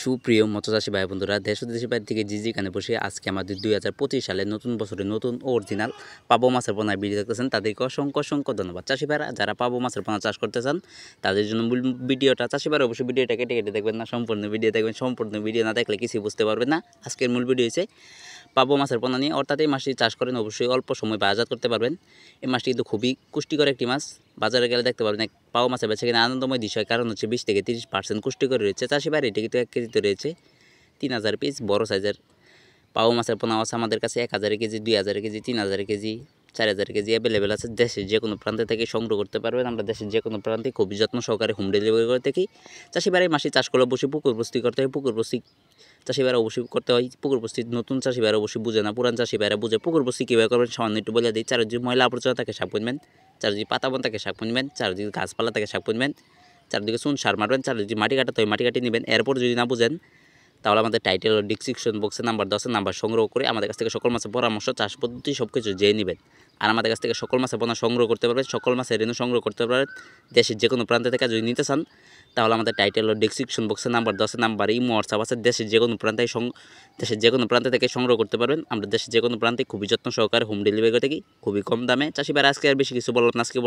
সুপ্রিয় মৎস্যচাষী ভাই বন্ধুরা, দেশ ও দেশের বাইরে থেকে যেখানে বসে আজকে আমাদের 2025 সালে নতুন বছরে নতুন অরিজিনাল পাবো মাছের পোনার ভিডিও দেখতেছেন, তাদেরকে অসংখ্য অসংখ্য ধন্যবাদ। চাষি ভাইরা যারা পাবো মাছের পোনা চাষ করতে চান তাদের জন্য মূল ভিডিওটা। চাষি ভাইরা অবশ্যই ভিডিওটা কেটে কেটে দেখবেন না, সম্পূর্ণ ভিডিও দেখবেন। সম্পূর্ণ ভিডিও না দেখলে কিছুই বুঝতে পারবেন না। আজকের মূল ভিডিও হচ্ছে পাবো মাছের পোনা নিয়ে। অর্থাৎ এই মাছটি চাষ করেন অবশ্যই অল্প সময় বাজার করতে পারবেন। এই মাছটি কিন্তু খুবই পুষ্টিকর একটি মাছ। বাজারে গেলে দেখতে পারবেন এক পাবো মাছের বেচা কিনা আনন্দময় বিষয়, কারণ হচ্ছে 20 থেকে 30% পুষ্টিকর রয়েছে। চাষি ভাইরা এটি কিন্তু 1 কেজিতে রয়েছে 3000 পিস। বড় সাইজের পাবো মাছের পোনা আছে আমাদের কাছে 1000 KG, 2000 KG, 3000 KG, 4000 KG available আছে। দেশের যে কোনো প্রান্তে থেকে সংগ্রহ করতে পারবেন। আমরা দেশের যে কোনো প্রান্তে খুবই যত্ন সহকারে হোম ডেলিভারি করে থাকি। চাষি ভাইরা এই মাছটি চাষ করলে অবশ্যই পুকুর প্রস্তুতি করতে হয়। পুকুর প্রস্তুতি চাষি ভাইরা অবশ্যই করতে হয়। পুকুর প্রস্তুতি নতুন চাষি ভাইরা অবশ্যই বুঝে না, পুরান চাষি ভাইরা বুঝে। পুকুর প্রস্তুতি কীভাবে করবেন সামান্য একটু বলে দিই। চারিদিকে ময়লা আবর্জনা থাকে শাক বুনবেন, চারিদিকে পাতাবন থাকে শাক বুনবেন, চারিদিকে গাছপালা থাকে শাক বুনবেন, চারিদিকে চুন সার মারবেন, চারিদিকে মাটি কাটাতে হয় মাটি কাটিয়ে নেবেন। এরপর যদি না বুঝেন তাহলে আমাদের টাইটেল ও ডিসক্রিপশন বক্সে নাম্বার 10 নাম্বার সংগ্রহ করে আমাদের কাছ থেকে সকল মাছের পরামর্শ, চাষ পদ্ধতি সব কিছু জেনে নেবেন। আর আমাদের কাছ থেকে সকল মাছের পোনা সংগ্রহ করতে পারবেন, সকল মাছের রেণু সংগ্রহ করতে পারবেন। দেশের যে কোনো প্রান্ত থেকে যদি নিতে চান তাহলে আমাদের টাইটেল ও ডিসক্রিপশন বক্সে নাম্বার 10 নাম্বার ইমো হোয়াটসঅ্যাপ আছে। দেশের যে কোনো প্রান্ত থেকে সংগ্রহ করতে পারবেন। আমরা দেশের যে কোনো প্রান্তে খুবই যত্ন সহকারে হোম ডেলিভারি করে থাকি, খুবই কম দামে। চাষি ভাইরা আজকে আর বেশি কিছু বললাম না, আজকে